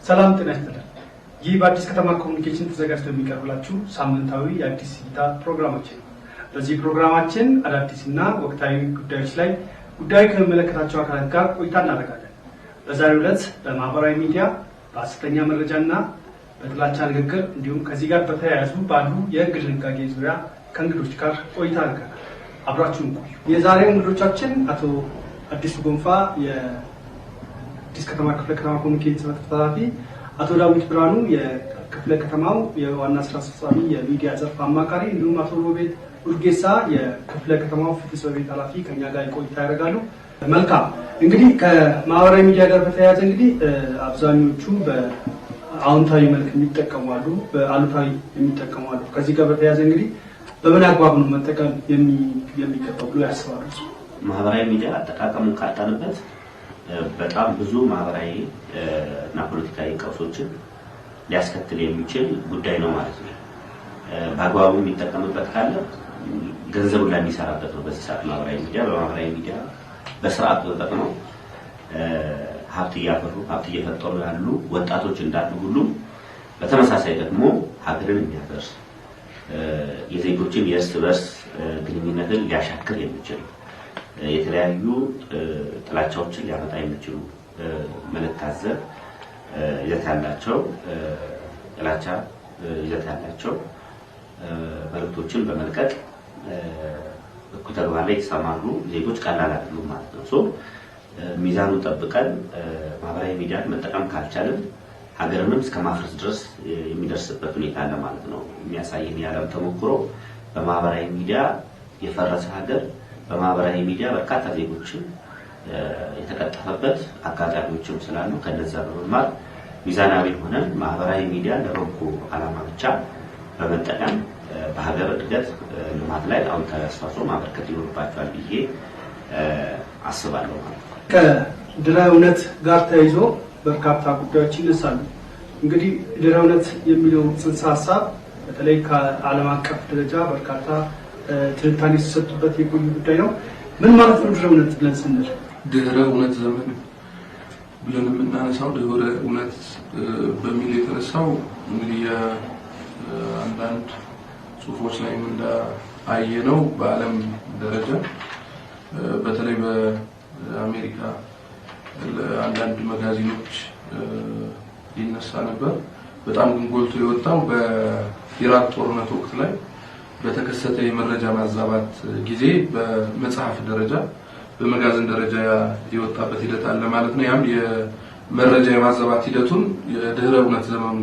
ሰላም ጤና ይስጥልን። ይህ በአዲስ ከተማ ኮሙኒኬሽን ተዘጋጅቶ የሚቀርብላችሁ ሳምንታዊ የአዲስ እይታ ፕሮግራማችን ነው። በዚህ ፕሮግራማችን አዳዲስና ወቅታዊ ጉዳዮች ላይ ጉዳዩ ከሚመለከታቸው አካላት ጋር ቆይታ እናደርጋለን። በዛሬው ዕለት በማህበራዊ ሚዲያ በሐሰተኛ መረጃና በጥላቻ ንግግር እንዲሁም ከዚህ ጋር በተያያዙ ባሉ የህግ ድንጋጌ ዙሪያ ከእንግዶች ጋር ቆይታ አድርገናል። አብራችሁን ቆዩ። የዛሬው እንግዶቻችን አቶ አዲሱ ጎንፋ የአዲስ ከተማ ክፍለ ከተማ ኮሙኒኬሽን ጽሕፈት ቤት ኃላፊ፣ አቶ ዳዊት ብርሃኑ የክፍለ ከተማው የዋና ስራ አስፈጻሚ የሚዲያ ዘርፍ አማካሪ፣ እንዲሁም አቶ ሮቤት ኡርጌሳ የክፍለ ከተማው ፍትህ ጽሕፈት ቤት ኃላፊ ከኛ ጋር ቆይታ ያደርጋሉ። መልካም እንግዲህ ከማህበራዊ ሚዲያ ጋር በተያያዘ እንግዲህ አብዛኞቹ በአዎንታዊ መልክ የሚጠቀሙ አሉ፣ በአሉታዊ የሚጠቀሙ አሉ። ከዚህ ጋር በተያያዘ እንግዲህ በምን አግባብ ነው መጠቀም የሚገባው ብሎ ያስባሉ? ማህበራዊ ሚዲያ አጠቃቀሙን ካጣንበት በጣም ብዙ ማህበራዊ እና ፖለቲካዊ ቀውሶችን ሊያስከትል የሚችል ጉዳይ ነው ማለት ነው። በአግባቡ የሚጠቀምበት ካለ ገንዘቡን ላይ የሚሰራበት ነው። በዚህ ሰዓት በማህበራዊ ሚዲያ በስርዓት ተጠቅመው ሀብት እያፈሩ ሀብት እየፈጠሩ ያሉ ወጣቶች እንዳሉ ሁሉ በተመሳሳይ ደግሞ ሀገርን የሚያፈርስ የዜጎችን የእርስ በርስ ግንኙነትን ሊያሻክር የሚችል የተለያዩ ጥላቻዎችን ሊያመጣ የሚችሉ መልእክት አዘል ይዘት ያላቸው ጥላቻ ይዘት ያላቸው መልእክቶችን በመልቀቅ እኩይ ተግባር ላይ የተሰማሩ ዜጎች ቀላል አይደሉም ማለት ነው። ሚዛኑን ጠብቀን ማህበራዊ ሚዲያን መጠቀም ካልቻልን ሀገርንም እስከ ማፍረስ ድረስ የሚደርስበት ሁኔታ አለ ማለት ነው። የሚያሳየን የዓለም ተሞክሮ በማህበራዊ ሚዲያ የፈረሰ ሀገር በማህበራዊ ሚዲያ በርካታ ዜጎችን የተቀጠፈበት አጋጣሚዎችም ስላሉ ከነዛ በመማር ሚዛናዊ ሆነን ማህበራዊ ሚዲያ ለበጎ ዓላማ ብቻ በመጠቀም በሀገር እድገት ልማት ላይ አዎንታዊ አስተዋጽኦ ማበርከት ይኖርባቸዋል ብዬ አስባለሁ ማለት ነው። ከድህረ እውነት ጋር ተያይዞ በርካታ ጉዳዮች ይነሳሉ። እንግዲህ ድህረ እውነት የሚለው ጽንሰ ሀሳብ በተለይ ከዓለም አቀፍ ደረጃ በርካታ ትንታኔ ሲሰጡበት የቆዩ ጉዳይ ነው። ምን ማለት ነው ድህረ እውነት ብለን ስንል? ድህረ እውነት ዘመን ብለን የምናነሳው ድህረ እውነት በሚል የተነሳው እንግዲህ አንዳንድ ጽሁፎች ላይ እንዳየነው በዓለም ደረጃ በተለይ በአሜሪካ ለአንዳንድ መጋዚኖች ይነሳ ነበር። በጣም ግን ጎልቶ የወጣው በኢራቅ ጦርነት ወቅት ላይ በተከሰተ የመረጃ ማዛባት ጊዜ በመጽሐፍ ደረጃ በመጋዘን ደረጃ የወጣበት ሂደት አለ ማለት ነው። ያም የመረጃ የማዛባት ሂደቱን የድህረ እውነት ዘመኑ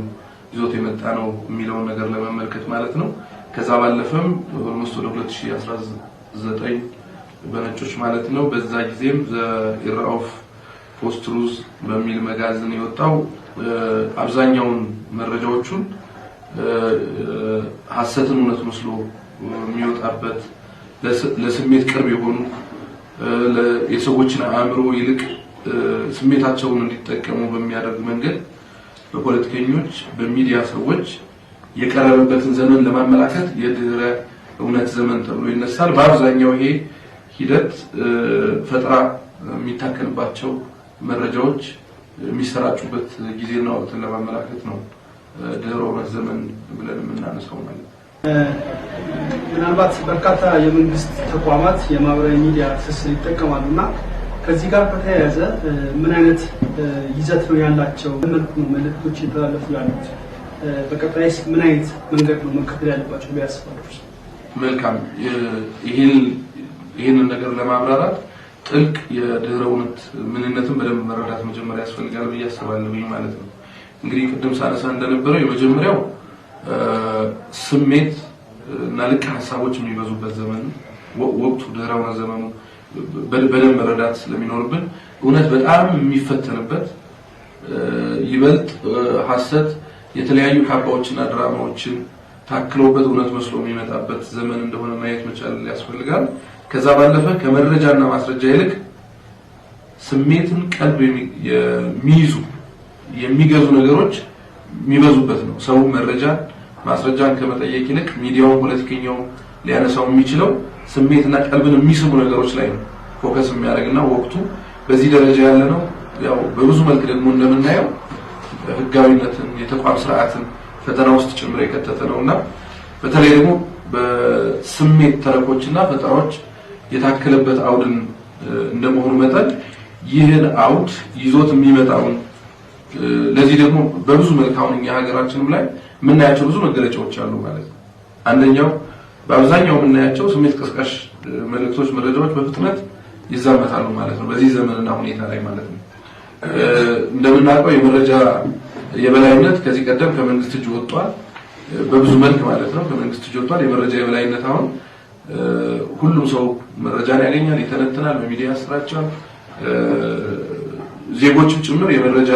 ይዞት የመጣ ነው የሚለውን ነገር ለመመልከት ማለት ነው። ከዛ ባለፈም ኦልሞስት ወደ 2019 በነጮች ማለት ነው። በዛ ጊዜም ዘ ኦፍ ፖስት ትሩዝ በሚል መጋዘን የወጣው አብዛኛውን መረጃዎቹን ሐሰትን እውነት መስሎ የሚወጣበት ለስሜት ቅርብ የሆኑ የሰዎችን አእምሮ ይልቅ ስሜታቸውን እንዲጠቀሙ በሚያደርግ መንገድ በፖለቲከኞች በሚዲያ ሰዎች የቀረበበትን ዘመን ለማመላከት የድህረ እውነት ዘመን ተብሎ ይነሳል። በአብዛኛው ይሄ ሂደት ፈጠራ የሚታከልባቸው መረጃዎች የሚሰራጩበት ጊዜና ወቅትን ለማመላከት ነው ድህረ እውነት ዘመን ብለን የምናነሳው ማለት ነው። ምናልባት በርካታ የመንግስት ተቋማት የማህበራዊ ሚዲያ ትስስር ይጠቀማሉና ከዚህ ጋር በተያያዘ ምን አይነት ይዘት ነው ያላቸው? መልኩ ነው መልእክቶች የተላለፉ ያሉት? በቀጣይስ ምን አይነት መንገድ ነው መከተል ያለባቸው ቢያስባሉ? መልካም ይህንን ነገር ለማብራራት ጥልቅ የድህረ እውነት ምንነትን በደንብ መረዳት መጀመሪያ ያስፈልጋል ብዬ አስባለሁ ማለት ነው። እንግዲህ ቅድም ሳነሳ እንደነበረው የመጀመሪያው ስሜት እና ልቅ ሀሳቦች የሚበዙበት ዘመን ወቅቱ ድህረ እውነት ዘመኑ በደንብ መረዳት ስለሚኖርብን እውነት በጣም የሚፈተንበት ይበልጥ ሐሰት የተለያዩ ሀባዎችና ድራማዎችን ታክለውበት እውነት መስሎ የሚመጣበት ዘመን እንደሆነ ማየት መቻል ያስፈልጋል። ከዛ ባለፈ ከመረጃና ማስረጃ ይልቅ ስሜትን ቀልብ የሚገዙ ነገሮች የሚበዙበት ነው። ሰው ማስረጃን ከመጠየቅ ይልቅ ሚዲያው ፖለቲከኛው ሊያነሳው የሚችለው ስሜትና ቀልብን የሚስቡ ነገሮች ላይ ነው ፎከስ የሚያደርግና ወቅቱ በዚህ ደረጃ ያለ ነው። ያው በብዙ መልክ ደግሞ እንደምናየው ህጋዊነትን የተቋም ስርዓትን ፈተና ውስጥ ጭምር የከተተ ነውና በተለይ ደግሞ በስሜት ተረኮችና ፈጠራዎች የታከለበት አውድን እንደመሆኑ መጠን ይህን አውድ ይዞት የሚመጣውን ለዚህ ደግሞ በብዙ መልካውን እኛ ሀገራችንም ላይ የምናያቸው ብዙ መገለጫዎች አሉ ማለት ነው። አንደኛው በአብዛኛው የምናያቸው ስሜት ቀስቃሽ መልእክቶች፣ መረጃዎች በፍጥነት ይዛመታሉ ማለት ነው በዚህ ዘመንና ሁኔታ ላይ ማለት ነው። እንደምናውቀው የመረጃ የበላይነት ከዚህ ቀደም ከመንግስት እጅ ወጥቷል በብዙ መልክ ማለት ነው። ከመንግስት እጅ ወጥቷል። የመረጃ የበላይነት አሁን ሁሉም ሰው መረጃን ያገኛል፣ ይተነትናል፣ በሚዲያ ያሰራጫል። ዜጎችም ጭምር የመረጃ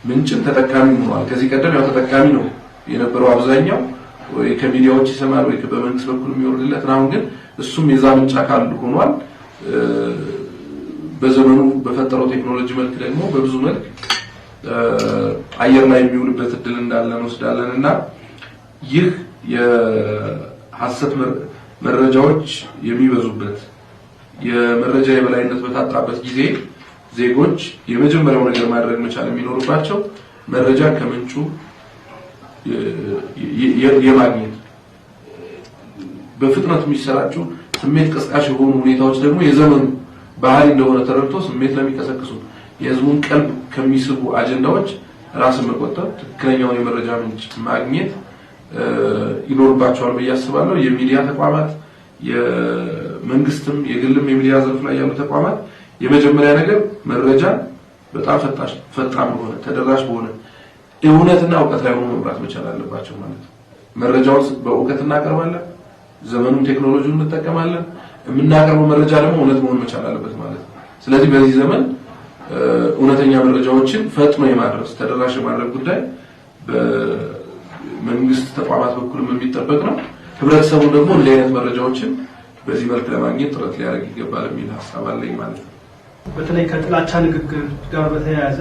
ምንጭን ተጠቃሚ ሆኗል። ከዚህ ቀደም ያው ተጠቃሚ ነው የነበረው አብዛኛው ወይ ከሚዲያዎች ይሰማል ወይ በመንግስት በኩል የሚወርድለት ነው። ግን እሱም የዛ ምንጭ አካል ሆኗል። በዘመኑ በፈጠረው ቴክኖሎጂ መልክ ደግሞ በብዙ መልክ አየር ላይ የሚውልበት እድል እንዳለን ወስዳለንና ይህ የሐሰት መረጃዎች የሚበዙበት የመረጃ የበላይነት በታጣበት ጊዜ ዜጎች የመጀመሪያው ነገር ማድረግ መቻል የሚኖርባቸው መረጃ ከምንጩ የማግኘት በፍጥነት የሚሰራጩ ስሜት ቀስቃሽ የሆኑ ሁኔታዎች ደግሞ የዘመኑ ባህሪ እንደሆነ ተረድቶ ስሜት ለሚቀሰቅሱ የህዝቡን ቀልብ ከሚስቡ አጀንዳዎች ራስን መቆጠብ ትክክለኛውን የመረጃ ምንጭ ማግኘት ይኖርባቸዋል ብዬ አስባለሁ። የሚዲያ ተቋማት የመንግስትም የግልም የሚዲያ ዘርፍ ላይ ያሉ ተቋማት የመጀመሪያ ነገር መረጃ በጣም ፈጣን በሆነ ተደራሽ በሆነ እውነትና እውቀት ላይ ሆኖ መምራት መቻል አለባቸው ማለት ነው። መረጃውን በእውቀት እናቀርባለን፣ ዘመኑን ቴክኖሎጂውን እንጠቀማለን፣ የምናቀርበው መረጃ ደግሞ እውነት መሆን መቻል አለበት ማለት ነው። ስለዚህ በዚህ ዘመን እውነተኛ መረጃዎችን ፈጥኖ የማድረስ ተደራሽ የማድረግ ጉዳይ በመንግስት ተቋማት በኩልም የሚጠበቅ ነው። ህብረተሰቡ ደግሞ እንደዚህ አይነት መረጃዎችን በዚህ መልክ ለማግኘት ጥረት ሊያደርግ ይገባል የሚል ሐሳብ አለኝ ማለት ነው። በተለይ ከጥላቻ ንግግር ጋር በተያያዘ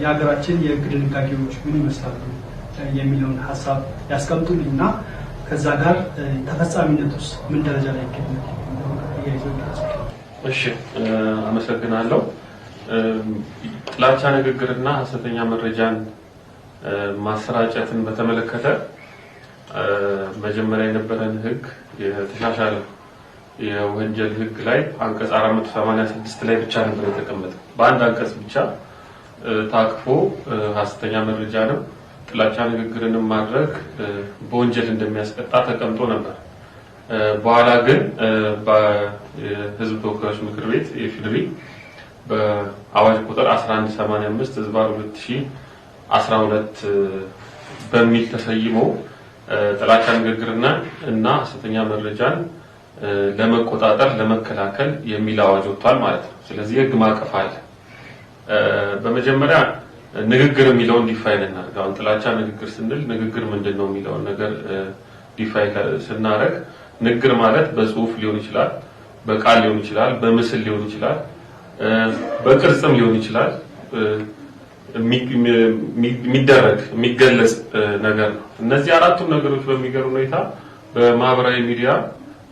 የሀገራችን የህግ ድንጋጌዎች ምን ይመስላሉ የሚለውን ሐሳብ ያስቀምጡልኝና ከዛ ጋር ተፈጻሚነቱስ ምን ደረጃ ላይ ይገኛል? እሺ፣ አመሰግናለሁ። ጥላቻ ንግግርና ሐሰተኛ መረጃን ማሰራጨትን በተመለከተ መጀመሪያ የነበረን ህግ የተሻሻለ የወንጀል ህግ ላይ አንቀጽ 486 ላይ ብቻ ነበር የተቀመጠው። በአንድ አንቀጽ ብቻ ታቅፎ ሐሰተኛ መረጃንም ጥላቻ ንግግርንም ማድረግ በወንጀል እንደሚያስቀጣ ተቀምጦ ነበር። በኋላ ግን በህዝብ ተወካዮች ምክር ቤት የፌዴሪ በአዋጅ ቁጥር 1185/2012 በሚል ተሰይሞ ጥላቻ ንግግርና ሐሰተኛ መረጃን ለመቆጣጠር ለመከላከል የሚል አዋጅ ወጥቷል ማለት ነው። ስለዚህ ህግ ማዕቀፍ አለ። በመጀመሪያ ንግግር የሚለውን ዲፋይን እናድርግ። አሁን ጥላቻ ንግግር ስንል ንግግር ምንድነው የሚለውን ነገር ዲፋይን ስናደርግ ንግግር ማለት በጽሁፍ ሊሆን ይችላል፣ በቃል ሊሆን ይችላል፣ በምስል ሊሆን ይችላል፣ በቅርጽም ሊሆን ይችላል። የሚደረግ የሚገለጽ ነገር ነው። እነዚህ አራቱም ነገሮች በሚገርም ሁኔታ በማህበራዊ ሚዲያ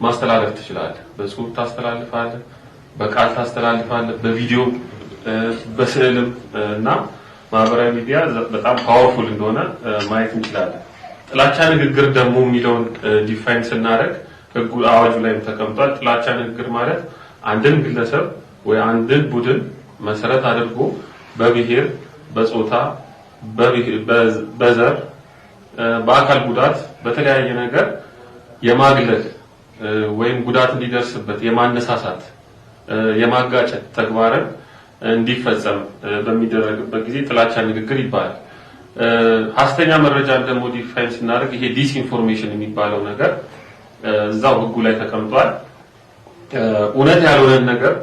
ማስተላለፍ ትችላለህ። በጽሁፍ ታስተላልፋለህ፣ በቃል ታስተላልፋለህ፣ በቪዲዮ በስዕልም እና ማህበራዊ ሚዲያ በጣም ፓወርፉል እንደሆነ ማየት እንችላለን። ጥላቻ ንግግር ደግሞ የሚለውን ዲፋይን ስናደርግ ህጉ አዋጁ ላይም ተቀምጧል። ጥላቻ ንግግር ማለት አንድን ግለሰብ ወይ አንድን ቡድን መሰረት አድርጎ በብሔር፣ በጾታ፣ በዘር፣ በአካል ጉዳት በተለያየ ነገር የማግለል ወይም ጉዳት እንዲደርስበት የማነሳሳት የማጋጨት ተግባርን እንዲፈጸም በሚደረግበት ጊዜ ጥላቻ ንግግር ይባላል። ሐሰተኛ መረጃን ደግሞ ዲፋይን ስናደርግ ይሄ ዲስኢንፎርሜሽን የሚባለው ነገር እዛው ህጉ ላይ ተቀምጧል። እውነት ያልሆነን ነገር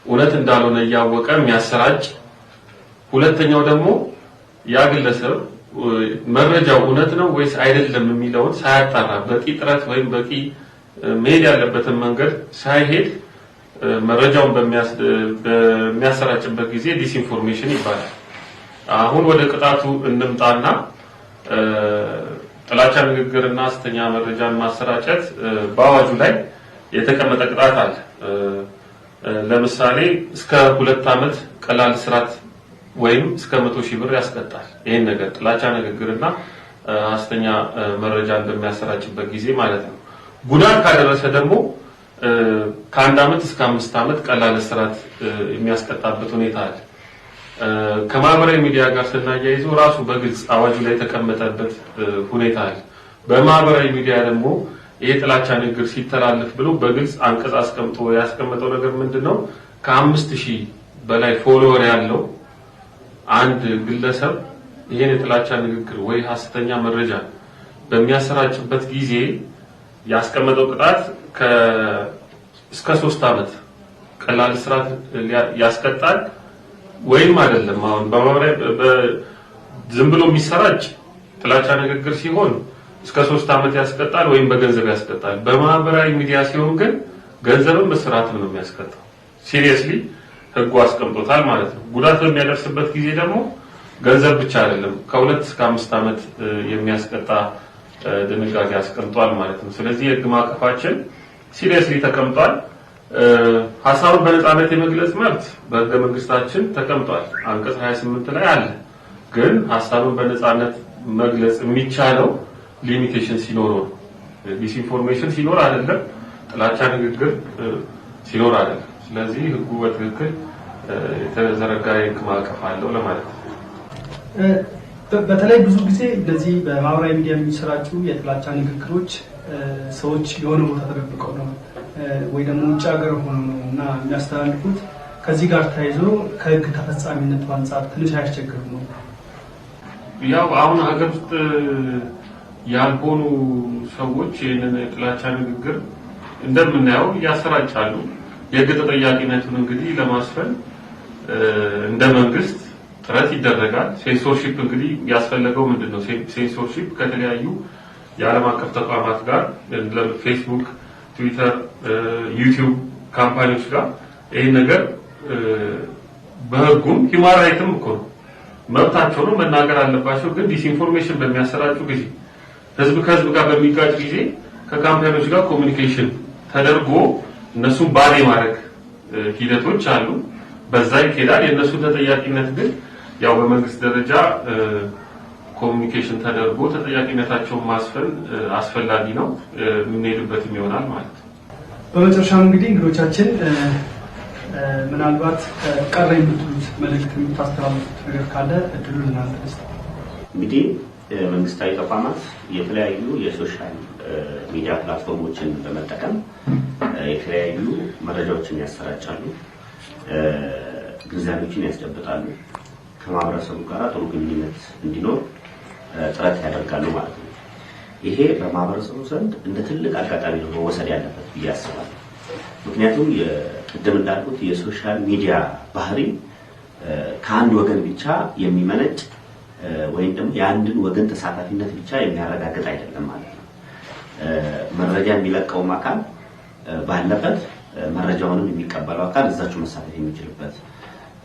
እውነት እንዳልሆነ እያወቀ የሚያሰራጭ፣ ሁለተኛው ደግሞ ያ ግለሰብ መረጃው እውነት ነው ወይስ አይደለም የሚለውን ሳያጣራ በቂ ጥረት ወይም በቂ መሄድ ያለበትን መንገድ ሳይሄድ መረጃውን በሚያሰራጭበት ጊዜ ዲስኢንፎርሜሽን ይባላል። አሁን ወደ ቅጣቱ እንምጣና ጥላቻ ንግግርና ሐሰተኛ መረጃን ማሰራጨት በአዋጁ ላይ የተቀመጠ ቅጣት አለ። ለምሳሌ እስከ 2 ዓመት ቀላል እስራት ወይም እስከ 100,000 ብር ያስቀጣል። ይሄን ነገር ጥላቻ ንግግርና ሐሰተኛ መረጃን በሚያሰራጭበት ጊዜ ማለት ነው። ጉዳት ካደረሰ ደግሞ ከ1 ዓመት እስከ 5 ዓመት ቀላል እስራት የሚያስቀጣበት ሁኔታ አለ። ከማህበራዊ ሚዲያ ጋር ስናያይዘው ራሱ በግልጽ አዋጁ ላይ የተቀመጠበት ሁኔታ አለ። በማህበራዊ ሚዲያ ደግሞ ይሄ ጥላቻ ንግግር ሲተላለፍ ብሎ በግልጽ አንቀጽ አስቀምጦ ያስቀመጠው ነገር ምንድነው? ከ5000 በላይ ፎሎወር ያለው አንድ ግለሰብ ይሄን የጥላቻ ንግግር ወይ ሐሰተኛ መረጃ በሚያሰራጭበት ጊዜ ያስቀመጠው ቅጣት እስከ 3 ዓመት ቀላል እስራት ያስቀጣል ወይም አይደለም። አሁን በማህበራዊ ዝም ብሎ የሚሰራጭ ጥላቻ ንግግር ሲሆን እስከ 3 ዓመት ያስቀጣል ወይም በገንዘብ ያስቀጣል። በማህበራዊ ሚዲያ ሲሆን ግን ገንዘብም እስራትም ነው የሚያስቀጣው። ሲሪየስሊ ህጉ አስቀምጦታል ማለት ነው። ጉዳት በሚያደርስበት ጊዜ ደግሞ ገንዘብ ብቻ አይደለም ከ2 እስከ 5 ዓመት የሚያስቀጣ ድንጋጌ አስቀምጧል ማለት ነው። ስለዚህ የህግ ማዕቀፋችን ሲሪየስሊ ተቀምጧል። ሐሳቡን በነጻነት የመግለጽ መብት በህገ መንግስታችን ተቀምጧል። አንቀጽ 28 ላይ አለ። ግን ሐሳቡን በነጻነት መግለጽ የሚቻለው ሊሚቴሽን ሲኖረው ዲስኢንፎርሜሽን ሲኖር አይደለም፣ ጥላቻ ንግግር ሲኖር አይደለም። ስለዚህ ህጉ በትክክል የተዘረጋ የህግ ማዕቀፍ አለው ለማለት ነው። በተለይ ብዙ ጊዜ እንደዚህ በማህበራዊ ሚዲያ የሚሰራጩ የጥላቻ ንግግሮች ሰዎች የሆነ ቦታ ተደብቀው ነው ወይ ደግሞ ውጭ ሀገር ሆነው ነው እና የሚያስተላልፉት። ከዚህ ጋር ተያይዞ ከህግ ተፈጻሚነቱ አንጻር ትንሽ አያስቸግርም ነው? ያው አሁን ሀገር ውስጥ ያልሆኑ ሰዎች ይህንን የጥላቻ ንግግር እንደምናየው ያሰራጫሉ። የህግ ተጠያቂነቱን እንግዲህ ለማስፈን እንደ መንግስት ጥረት ይደረጋል። ሴንሶርሺፕ እንግዲህ ያስፈለገው ምንድነው? ሴንሶርሺፕ ከተለያዩ የዓለም አቀፍ ተቋማት ጋር ፌስቡክ፣ ትዊተር፣ ዩቲዩብ ካምፓኒዎች ጋር ይህን ነገር በህጉም ሂውማን ራይትም እኮ ነው መብታቸው ነው መናገር አለባቸው። ግን ዲስኢንፎርሜሽን በሚያሰራጩ ጊዜ ህዝብ ከህዝብ ጋር በሚጋጭ ጊዜ ከካምፓኒዎች ጋር ኮሚኒኬሽን ተደርጎ እነሱን ባሌ ማድረግ ሂደቶች አሉ። በዛ ይኬዳል። የእነሱ ተጠያቂነት ግን ያው በመንግስት ደረጃ ኮሚኒኬሽን ተደርጎ ተጠያቂነታቸውን ማስፈን አስፈላጊ ነው። የምንሄድበትም ይሆናል ማለት ነው። በመጨረሻም እንግዲህ እንግዶቻችን ምናልባት ቀረ የምትሉት መልዕክት የምታስተላልፉት ነገር ካለ እድሉን እናንተ እስቲ። እንግዲህ መንግስታዊ ተቋማት የተለያዩ የሶሻል ሚዲያ ፕላትፎርሞችን በመጠቀም የተለያዩ መረጃዎችን ያሰራጫሉ፣ ግንዛቤዎችን ያስጨብጣሉ፣ ከማህበረሰቡ ጋር ጥሩ ግንኙነት እንዲኖር ጥረት ያደርጋሉ ማለት ነው። ይሄ በማህበረሰቡ ዘንድ እንደ ትልቅ አጋጣሚ ነው መወሰድ ያለበት ብዬ አስባለሁ። ምክንያቱም ቅድም እንዳልኩት የሶሻል ሚዲያ ባህሪ ከአንድ ወገን ብቻ የሚመነጭ ወይም ደግሞ የአንድን ወገን ተሳታፊነት ብቻ የሚያረጋግጥ አይደለም ማለት ነው። መረጃ የሚለቀውም አካል ባለበት መረጃውንም የሚቀበለው አካል እዛችሁ መሳተፍ የሚችልበት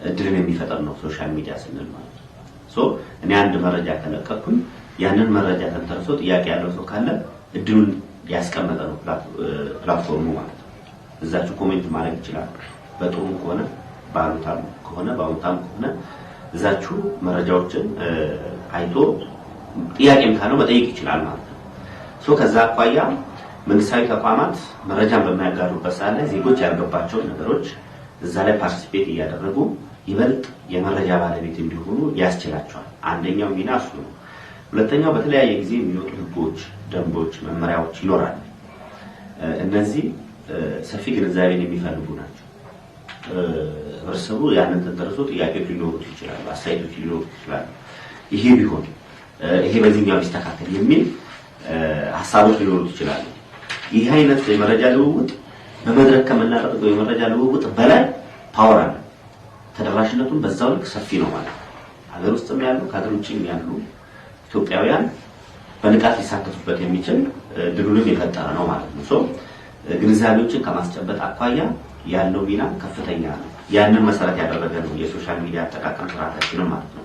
እድልን የሚፈጠር ነው ሶሻል ሚዲያ ስንል ማለት ነው። እኔ አንድ መረጃ ከለቀኩኝ ያንን መረጃ ተንተርሶ ጥያቄ ያለው ሰው ካለ እድሉን ያስቀመጠ ነው ፕላትፎርሙ ማለት ነው። እዛችሁ ኮሜንት ማድረግ ይችላል። በጥሩም ከሆነ በአሉታም ከሆነ በአዎንታም ከሆነ እዛችሁ መረጃዎችን አይቶ ጥያቄም ካለው መጠየቅ ይችላል ማለት ነው። ከዛ አኳያ መንግስታዊ ተቋማት መረጃን በሚያጋሩበት ሰዓት ላይ ዜጎች ያልገባቸው ነገሮች እዛ ላይ ፓርቲሲፔት እያደረጉ ይበልጥ የመረጃ ባለቤት እንዲሆኑ ያስችላቸዋል። አንደኛው ሚና እሱ ነው። ሁለተኛው በተለያየ ጊዜ የሚወጡ ህጎች፣ ደንቦች፣ መመሪያዎች ይኖራሉ። እነዚህ ሰፊ ግንዛቤን የሚፈልጉ ናቸው። ህብረተሰቡ ያንን ተንተርሶ ጥያቄዎች ሊኖሩት ይችላሉ፣ አስተያየቶች ሊኖሩት ይችላሉ። ይሄ ቢሆን ይሄ በዚህኛው ቢስተካከል የሚል ሀሳቦች ሊኖሩት ይችላሉ። ይህ አይነት የመረጃ ልውውጥ በመድረክ ከምናደርገው የመረጃ ልውውጥ በላይ ፓወር አለ። ተደራሽነቱን በዛው ልክ ሰፊ ነው ማለት ነው። ሀገር ውስጥም ያሉ ከሀገር ውጭም ያሉ ኢትዮጵያውያን በንቃት ሊሳተፉበት የሚችል ድሉንም የፈጠረ ነው ማለት ነው። ግንዛቤዎችን ከማስጨበጥ አኳያ ያለው ሚና ከፍተኛ ነው። ያንን መሰረት ያደረገ ነው የሶሻል ሚዲያ አጠቃቀም ስርዓታችንን ማለት ነው።